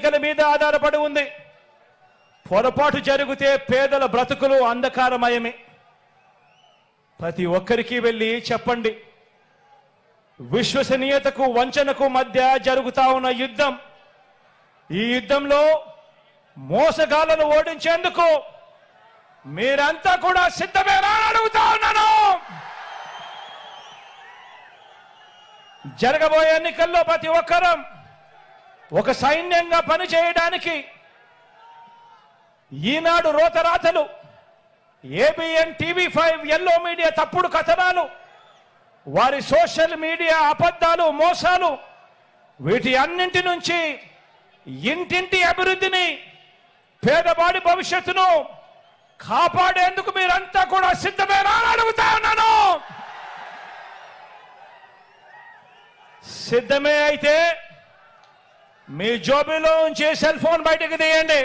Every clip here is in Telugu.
ఎన్నికల మీద ఆధారపడి ఉంది. పొరపాటు జరిగితే పేదల బ్రతుకులు అంధకారమయమే. ప్రతి ఒక్కరికి వెళ్ళి చెప్పండి, విశ్వసనీయతకు వంచనకు మధ్య జరుగుతా ఉన్న యుద్ధం. ఈ యుద్ధంలో మోసగాళ్లను ఓడించేందుకు మీరంతా కూడా సిద్ధమేనా అడుగుతా ఉన్నాను. జరగబోయే ఎన్నికల్లో ప్రతి ఒక్కరం ఒక సైన్యంగా పనిచేయడానికి ఈనాడు రోతరాతలు, ఏబిఎన్, టీవీ5, ఎల్లో మీడియా తప్పుడు కథనాలు, వారి సోషల్ మీడియా అబద్ధాలు, మోసాలు, వీటి అన్నింటి నుంచి ఇంటింటి అభివృద్ధిని, పేదవాడి భవిష్యత్తును కాపాడేందుకు మీరంతా కూడా సిద్ధమేనా అడుగుతా ఉన్నాను. సిద్ధమే అయితే మీ జోబీలో ఉంచి సెల్ ఫోన్ బయటకు తీయండి.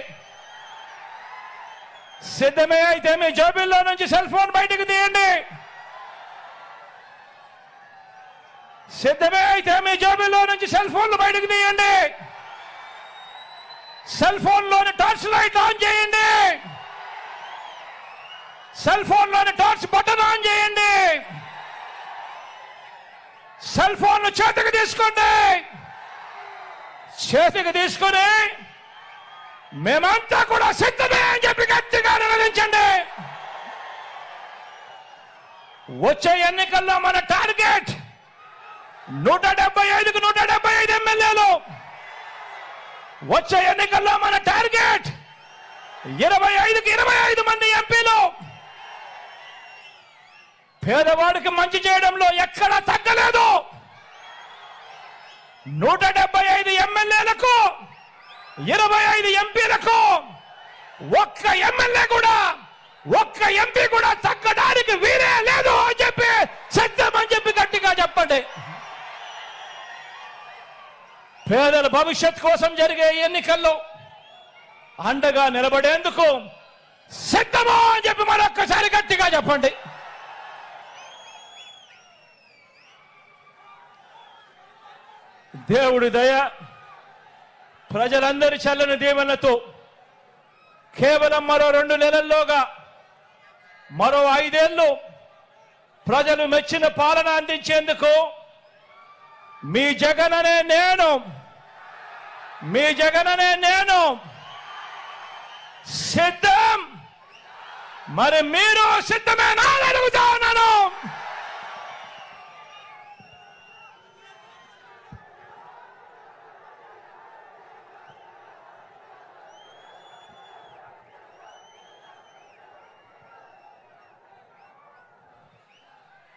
సిద్ధమే అయితే మీ జోబీల్లో నుంచి సెల్ ఫోన్ బయటకు తీయండి. సిద్ధమే అయితే మీ జోబీలో నుంచి సెల్ ఫోన్లు బయటకు తీయండి. సెల్ ఫోన్లోని టార్చ్ లైట్ ఆన్ చేయండి. సెల్ ఫోన్లోని టార్చ్ బటన్ ఆన్ చేయండి. సెల్ ఫోన్ చేతికి తీసుకోండి. చేతికి తీసుకుని మేమంతా కూడా సిద్ధమే అని చెప్పి గట్టిగా నిలదించండి. వచ్చే ఎన్నికల్లో మన టార్గెట్ 175కు 175 ఎమ్మెల్యేలు. వచ్చే ఎన్నికల్లో మన టార్గెట్ 25కి 25 మంది ఎంపీలు. పేదవాడికి మంచి చేయడంలో ఎక్కడా తగ్గలేదు. 175 ఎమ్మెల్యేలకు 25 ఎంపీలకు ఒక్క ఎమ్మెల్యే కూడా, ఒక్క ఎంపీ కూడా తగ్గడానికి వీరే లేదు అని చెప్పి సిద్ధం అని చెప్పి గట్టిగా చెప్పండి. పేదల భవిష్యత్ కోసం జరిగే ఎన్నికల్లో అండగా నిలబడేందుకు సిద్ధమా అని చెప్పి మరొక్కసారి గట్టిగా చెప్పండి. దేవుడి దయ, ప్రజలందరి చల్లని దీవెనలతో కేవలం మరో 2 నెలల్లోగా మరో 5 ఏళ్లు ప్రజలు మెచ్చిన పాలన అందించేందుకు మీ జగననే నేను సిద్ధం. మరి మీరు సిద్ధమేనా అడుగుతా ఉన్నాను.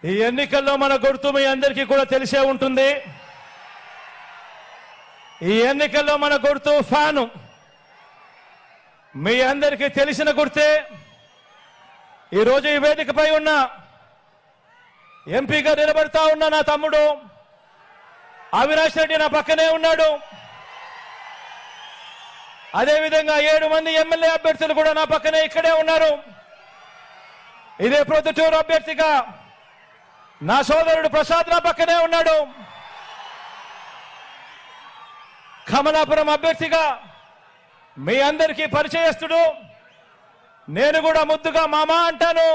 ఈ ఎన్నికల్లో మన గుర్తు మీ అందరికీ కూడా తెలిసే ఉంటుంది. ఈ ఎన్నికల్లో మన గుర్తు ఫ్యాను. మీ అందరికీ తెలిసిన గుర్తే. ఈరోజు ఈ వేదికపై ఉన్న ఎంపీగా నిలబడతా ఉన్న నా తమ్ముడు అవినాష్ రెడ్డి నా పక్కనే ఉన్నాడు. అదేవిధంగా 7 మంది ఎమ్మెల్యే అభ్యర్థులు కూడా నా పక్కనే ఇక్కడే ఉన్నారు. ఇదే ప్రొద్దుటూరు అభ్యర్థిగా నా సోదరుడు ప్రసాద్ నా పక్కనే ఉన్నాడు. కమలాపురం అభ్యర్థిగా మీ అందరికీ పరిచయస్తుడు, నేను కూడా ముద్దుగా మామా అంటాను.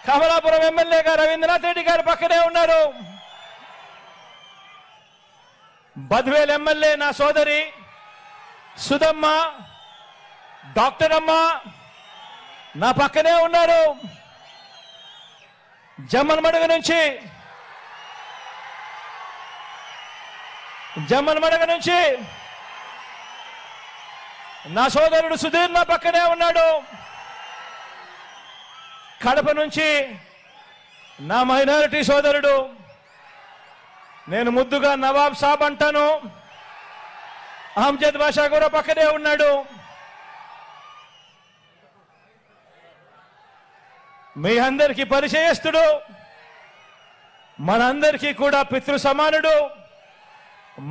కమలాపురం ఎమ్మెల్యేగా రవీంద్రనాథ్ రెడ్డి గారు పక్కనే ఉన్నారు. బద్వేల్ ఎమ్మెల్యే నా సోదరి సుధమ్మ, డాక్టర్ అమ్మ నా పక్కనే ఉన్నారు. జమ్మన్మడగ నుంచి నా సోదరుడు సుధీర్ నా పక్కనే ఉన్నాడు. కడప నుంచి నా మైనారిటీ సోదరుడు, నేను ముద్దుగా నవాబ్ సాబ్ అంటాను, అహ్మద్ బాషా కూడా పక్కనే ఉన్నాడు. మీ అందరికీ పరిచయస్తుడు, మనందరికీ కూడా పితృ సమానుడు,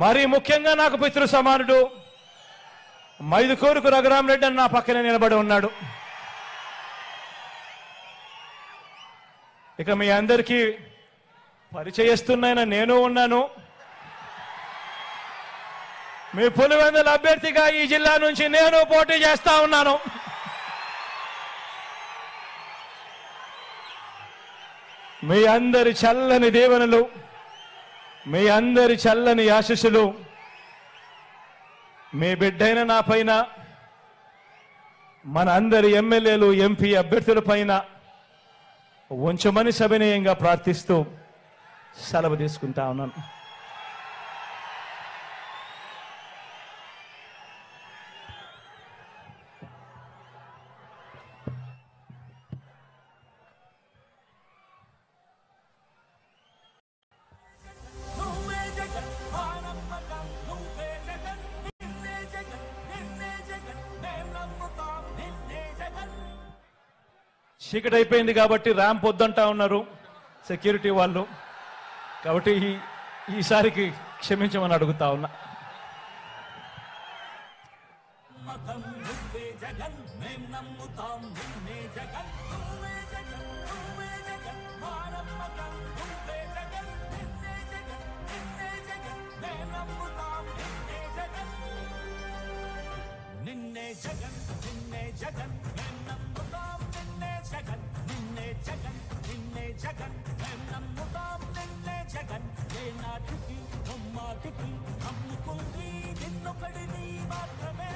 మరీ ముఖ్యంగా నాకు పితృ సమానుడు మైదుకూరుకు రఘురామరెడ్డి అని నా పక్కనే నిలబడి ఉన్నాడు. ఇక మీ అందరికీ పరిచయస్తున్న నేను ఉన్నాను. మీ పులివెందుల అభ్యర్థిగా ఈ జిల్లా నుంచి నేను పోటీ చేస్తా ఉన్నాను. మీ అందరి చల్లని దీవెనలు, మీ అందరి చల్లని ఆశీస్సులు మీ బిడ్డైన నా పైన, మన అందరి ఎమ్మెల్యేలు ఎంపీ అభ్యర్థుల పైన ఉంచమని సవినయంగా ప్రార్థిస్తూ సెలవు తీసుకుంటా ఉన్నాను. చీకటి అయిపోయింది కాబట్టి ర్యాంప్ వద్దంటా ఉన్నారు సెక్యూరిటీ వాళ్ళు, కాబట్టి ఈసారికి క్షమించమని అడుగుతా ఉన్నా. నిన్నే జగన్ నిన్నే జగన్ నమ్ముతాం, నిన్నే జగన్ నిన్నే జగన్ నిన్నే జగన్ నమ్ముతాం, నిన్నే జగన్ ఏ నాటికి నమ్మాటికి నమ్ముకుంది నిన్నొకడిని మాత్రమే.